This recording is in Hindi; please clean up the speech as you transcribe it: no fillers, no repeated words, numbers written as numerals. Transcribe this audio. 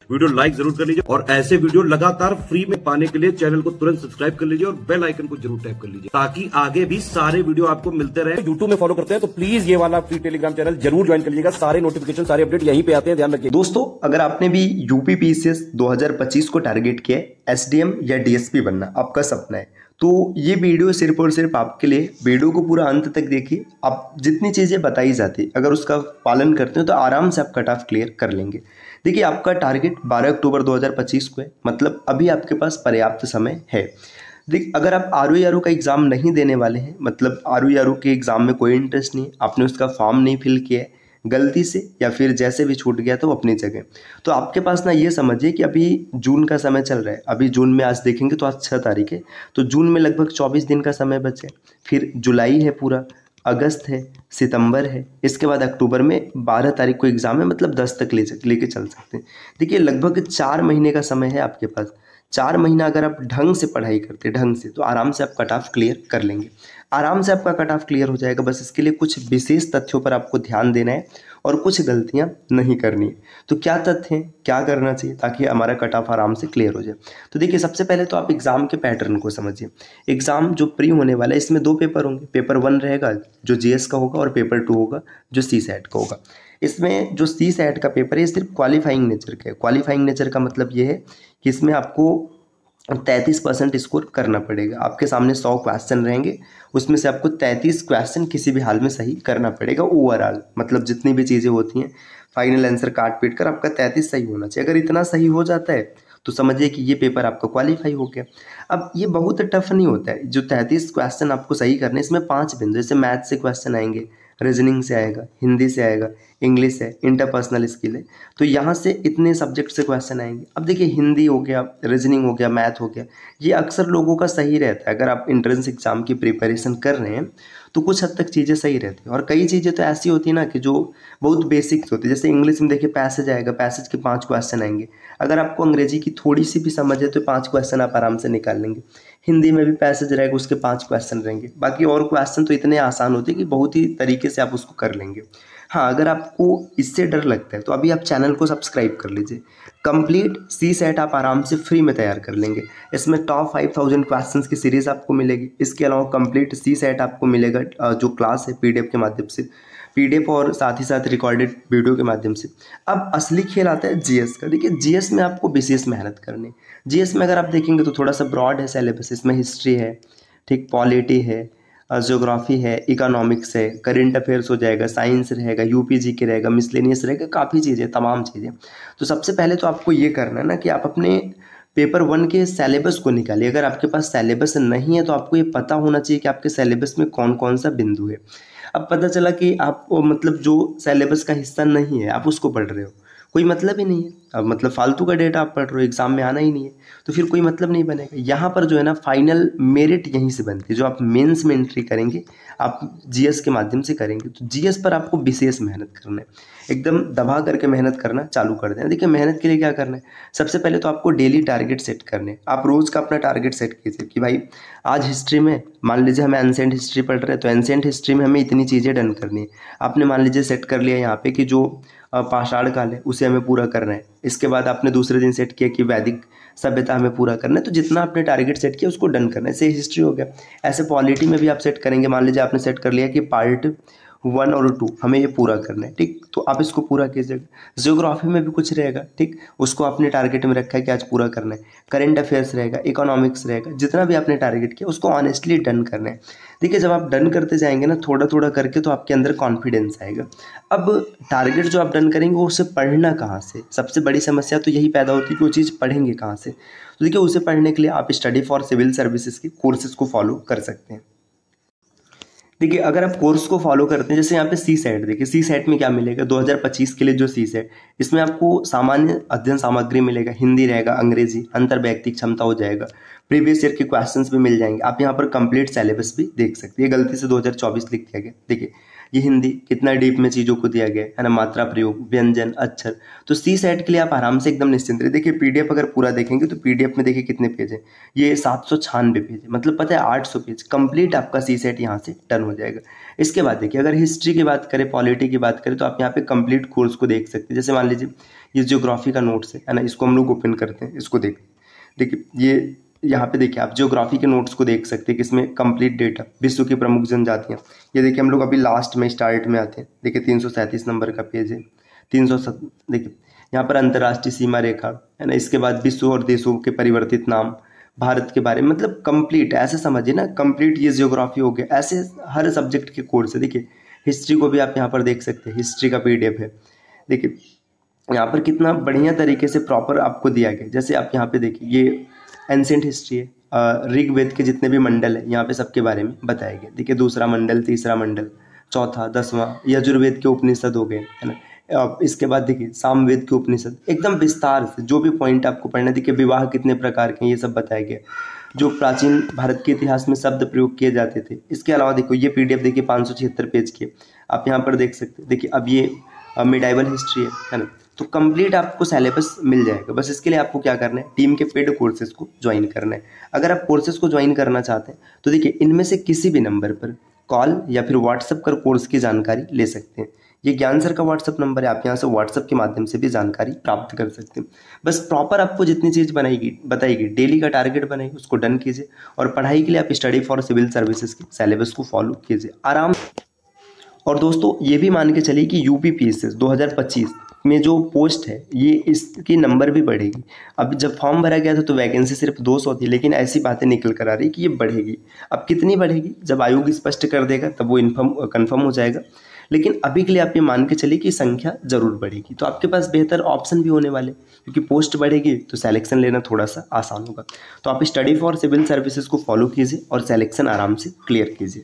वीडियो लाइक जरूर कर लीजिए और ऐसे वीडियो लगातार फ्री में पाने के लिए चैनल को तुरंत सब्सक्राइब कर लीजिए और बेल आइकन को जरूर टैप कर लीजिए ताकि आगे भी सारे वीडियो आपको मिलते रहे। यूट्यूब में फॉलो करते हैं तो प्लीज ये वाला फ्री टेलीग्राम चैनल जरूर ज्वाइन कर लीजिएगा। सारे नोटिफिकेशन सारे अपडेट यहीं पे आते हैं, ध्यान रखिए। दोस्तों, अगर आपने भी यूपीपीसीएस 2025 को टारगेट किया है, एसडीएम या डीएसपी बनना आपका सपना है, तो ये वीडियो सिर्फ और सिर्फ आपके लिए। वीडियो को पूरा अंत तक देखिए। आप जितनी चीज़ें बताई जाती अगर उसका पालन करते हो तो आराम से आप कट ऑफ क्लियर कर लेंगे। देखिए, आपका टारगेट 12 अक्टूबर 2025 को है, मतलब अभी आपके पास पर्याप्त समय है। देख, अगर आप आरओ का एग्ज़ाम नहीं देने वाले हैं, मतलब आरओ के एग्ज़ाम में कोई इंटरेस्ट नहीं, आपने उसका फॉर्म नहीं फिल किया है गलती से या फिर जैसे भी छूट गया तो अपनी जगह, तो आपके पास ना ये समझिए कि अभी जून का समय चल रहा है। अभी जून में आज देखेंगे तो आज 6 तारीख है, तो जून में लगभग 24 दिन का समय बचे। फिर जुलाई है पूरा, अगस्त है, सितंबर है, इसके बाद अक्टूबर में 12 तारीख को एग्ज़ाम है, मतलब 10 तक लेके चल सकते हैं। देखिए, लगभग 4 महीने का समय है आपके पास। 4 महीना अगर आप ढंग से पढ़ाई करते ढंग से, तो आराम से आप कट ऑफ क्लियर कर लेंगे। आराम से आपका कट ऑफ क्लियर हो जाएगा। बस इसके लिए कुछ विशेष तथ्यों पर आपको ध्यान देना है और कुछ गलतियां नहीं करनी है। तो क्या तथ्य हैं, क्या करना चाहिए ताकि हमारा कट ऑफ आराम से क्लियर हो जाए? तो देखिए, सबसे पहले तो आप एग्ज़ाम के पैटर्न को समझिए। एग्ज़ाम जो प्री होने वाला है, इसमें 2 पेपर होंगे। पेपर 1 रहेगा जो जीएस का होगा और पेपर 2 होगा जो सीसैट का होगा। इसमें जो सीसैट का पेपर है ये सिर्फ क्वालिफाइंग नेचर का है। क्वालिफाइंग नेचर का मतलब ये है कि इसमें आपको 33% स्कोर करना पड़ेगा। आपके सामने 100 क्वेश्चन रहेंगे, उसमें से आपको 33 क्वेश्चन किसी भी हाल में सही करना पड़ेगा। ओवरऑल मतलब जितनी भी चीज़ें होती हैं, फाइनल आंसर काट पीट कर आपका 33 सही होना चाहिए। अगर इतना सही हो जाता है तो समझिए कि ये पेपर आपका क्वालिफाई हो गया। अब ये बहुत टफ नहीं होता है। जो 33 क्वेश्चन आपको सही करने, इसमें 5 बिंदु, जैसे मैथ से क्वेश्चन आएंगे, रीजनिंग से आएगा, हिंदी से आएगा, इंग्लिश है, इंटरपर्सनल स्किल है, तो यहाँ से इतने सब्जेक्ट से क्वेश्चन आएंगे। अब देखिए, हिंदी हो गया, रीजनिंग हो गया, मैथ हो गया, ये अक्सर लोगों का सही रहता है। अगर आप एंट्रेंस एग्जाम की प्रिपरेशन कर रहे हैं तो कुछ हद तक चीज़ें सही रहती हैं। और कई चीज़ें तो ऐसी होती है ना कि जो बहुत बेसिक्स होती है। जैसे इंग्लिश में देखिए पैसेज आएगा, पैसेज के 5 क्वेश्चन आएंगे। अगर आपको अंग्रेजी की थोड़ी सी भी समझ है तो 5 क्वेश्चन आप आराम से निकाल लेंगे। हिंदी में भी पैसेज रहेगा, उसके 5 क्वेश्चन रहेंगे। बाकी और क्वेश्चन तो इतने आसान होते हैं कि बहुत ही तरीके से आप उसको कर लेंगे। हाँ, अगर आपको इससे डर लगता है तो अभी आप चैनल को सब्सक्राइब कर लीजिए। कंप्लीट सीसैट आप आराम से फ्री में तैयार कर लेंगे। इसमें टॉप 5000 क्वेश्चंस की सीरीज़ आपको मिलेगी। इसके अलावा कंप्लीट सीसैट आपको मिलेगा जो क्लास है पीडीएफ के माध्यम से, पीडीएफ और साथ ही साथ रिकॉर्डेड वीडियो के माध्यम से। अब असली खेल आता है जीएस का। देखिए, जीएस में आपको विशेष मेहनत करनी है। जीएस में अगर आप देखेंगे तो थोड़ा सा ब्रॉड है सिलेबस। इसमें हिस्ट्री है, ठीक, पॉलिटी है, ज्योग्राफी है, इकोनॉमिक्स है, करेंट अफेयर्स हो जाएगा, साइंस रहेगा, यूपीजी के रहेगा, मिसलेनियस रहेगा, काफ़ी चीज़ें, तमाम चीज़ें। तो सबसे पहले तो आपको ये करना है ना कि आप अपने पेपर 1 के सिलेबस को निकालिए। अगर आपके पास सिलेबस नहीं है तो आपको ये पता होना चाहिए कि आपके सिलेबस में कौन कौन सा बिंदु है। अब पता चला कि आप मतलब जो सिलेबस का हिस्सा नहीं है आप उसको पढ़ रहे हो, कोई मतलब ही नहीं है। अब मतलब फालतू का डेटा आप पढ़ रहे हो, एग्जाम में आना ही नहीं है, तो फिर कोई मतलब नहीं बनेगा। यहाँ पर जो है ना, फाइनल मेरिट यहीं से बनती है। जो आप मेंस में एंट्री करेंगे आप जीएस के माध्यम से करेंगे, तो जीएस पर आपको विशेष मेहनत करना है। एकदम दबा करके मेहनत करना चालू कर देना। देखिए, मेहनत के लिए क्या करना है, सबसे पहले तो आपको डेली टारगेट सेट करने हैं। आप रोज़ का अपना टारगेट सेट कीजिए कि भाई आज हिस्ट्री में, मान लीजिए हमें एंसेंट हिस्ट्री पढ़ रहे हैं तो एंसेंट हिस्ट्री में हमें इतनी चीज़ें डन करनी है। आपने मान लीजिए सेट कर लिया यहाँ पे कि जो पाषाण काल है उसे हमें पूरा करना है। इसके बाद आपने दूसरे दिन सेट किया कि वैदिक सभ्यता हमें पूरा करना है। तो जितना आपने टारगेट सेट किया उसको डन करना है। ऐसे हिस्ट्री हो गया। ऐसे पॉलिटी में भी आप सेट करेंगे। मान लीजिए आपने सेट कर लिया कि पार्ट 1 और 2 हमें ये पूरा करना है, ठीक, तो आप इसको पूरा कीजिएगा। जियोग्राफी में भी कुछ रहेगा, ठीक, उसको आपने टारगेट में रखा है कि आज पूरा करना है। करेंट अफेयर्स रहेगा, इकोनॉमिक्स रहेगा, जितना भी आपने टारगेट किया उसको ऑनेस्टली डन करना है। देखिए, जब आप डन करते जाएंगे ना थोड़ा थोड़ा करके, तो आपके अंदर कॉन्फिडेंस आएगा। अब टारगेट जो आप डन करेंगे वो उसे पढ़ना कहाँ से, सबसे बड़ी समस्या तो यही पैदा होती है कि वो चीज़ पढ़ेंगे कहाँ से। तो देखिए, उसे पढ़ने के लिए आप स्टडी फॉर सिविल सर्विसेज के कोर्सेज को फॉलो कर सकते हैं। देखिए, अगर आप कोर्स को फॉलो करते हैं, जैसे यहाँ पे सी सेट, देखिए सी सेट में क्या मिलेगा 2025 के लिए जो सी सेट, इसमें आपको सामान्य अध्ययन सामग्री मिलेगा, हिंदी रहेगा, अंग्रेजी, अंतर व्यक्तिक क्षमता हो जाएगा, प्रीवियस ईयर के क्वेश्चंस भी मिल जाएंगे। आप यहाँ पर कंप्लीट सिलेबस भी देख सकते हैं। गलती से 2024 लिख दिया गया। देखिए, ये हिंदी कितना डीप में चीज़ों को दिया गया है ना, मात्रा प्रयोग, व्यंजन, अक्षर। तो सी सेट के लिए आप आराम से एकदम निश्चिंत रहिए। देखिए, पीडीएफ अगर पूरा देखेंगे तो पीडीएफ में देखिए कितने पेज है, ये 796 पेज है, मतलब पता है 800 पेज कंप्लीट आपका सी सेट यहाँ से डन हो जाएगा। इसके बाद देखिए अगर हिस्ट्री की बात करें, पॉलिटी की बात करें, तो आप यहाँ पे कंप्लीट कोर्स को देख सकते हैं। जैसे मान लीजिए ये ज्योग्राफी का नोट्स है ना, इसको हम लोग ओपन करते हैं, इसको देखिए ये यहाँ पे देखिए आप ज्योग्राफी के नोट्स को देख सकते हैं कि इसमें कंप्लीट डेटा, विश्व की प्रमुख जनजातियाँ, ये देखिए हम लोग अभी लास्ट में स्टार्ट में आते हैं। देखिए 337 नंबर का पेज है, 307। देखिए यहाँ पर अंतर्राष्ट्रीय सीमा रेखा है ना, इसके बाद विश्व और देशों के परिवर्तित नाम, भारत के बारे में, मतलब कंप्लीट ऐसे समझिए ना, कंप्लीट ये ज्योग्राफी हो गया। ऐसे हर सब्जेक्ट के कोर्स है। देखिए हिस्ट्री को भी आप यहाँ पर देख सकते हैं, हिस्ट्री का PDF है। देखिए यहाँ पर कितना बढ़िया तरीके से प्रॉपर आपको दिया गया। जैसे आप यहाँ पे देखिए ये एंशिएंट हिस्ट्री है, ऋग्वेद के जितने भी मंडल है यहाँ पे सबके बारे में बताया गया। देखिए दूसरा मंडल, तीसरा मंडल, चौथा, 10वां, यजुर्वेद के उपनिषद हो गए है ना। इसके बाद देखिए सामवेद के उपनिषद, एकदम विस्तार से जो भी पॉइंट आपको पढ़ना है। देखिए विवाह कितने प्रकार के हैं ये सब बताया गया, जो प्राचीन भारत के इतिहास में शब्द प्रयोग किए जाते थे। इसके अलावा देखो ये PDF देखिए 576 पेज की, आप यहाँ पर देख सकते हैं। देखिए अब ये मिडाइवल हिस्ट्री है ना। तो कंप्लीट आपको सिलेबस मिल जाएगा। बस इसके लिए आपको क्या करना है, टीम के पेड कोर्सेज को ज्वाइन करना है। अगर आप कोर्सेज को ज्वाइन करना चाहते हैं तो देखिए इनमें से किसी भी नंबर पर कॉल या फिर व्हाट्सएप कर कोर्स की जानकारी ले सकते हैं। ये ज्ञान सर का व्हाट्सएप नंबर है, आप यहाँ से व्हाट्सएप के माध्यम से भी जानकारी प्राप्त कर सकते हैं। बस प्रॉपर आपको जितनी चीज़ बताएगी डेली का टारगेट बनाइए, उसको डन कीजिए। और पढ़ाई के लिए आप स्टडी फॉर सिविल सर्विसेज के सिलेबस को फॉलो कीजिए आराम। और दोस्तों ये भी मान के चलिए कि UPPSS 2025 में जो पोस्ट है ये इसकी नंबर भी बढ़ेगी। अब जब फॉर्म भरा गया था तो वैकेंसी सिर्फ 200 थी, लेकिन ऐसी बातें निकल कर आ रही कि ये बढ़ेगी। अब कितनी बढ़ेगी जब आयोग स्पष्ट कर देगा तब वो कन्फर्म हो जाएगा। लेकिन अभी के लिए आप ये मान के चलिए कि संख्या जरूर बढ़ेगी, तो आपके पास बेहतर ऑप्शन भी होने वाले, क्योंकि पोस्ट बढ़ेगी तो सिलेक्शन लेना थोड़ा सा आसान होगा। तो आप स्टडी फॉर सिविल सर्विसेज को फॉलो कीजिए और सिलेक्शन आराम से क्लियर कीजिए।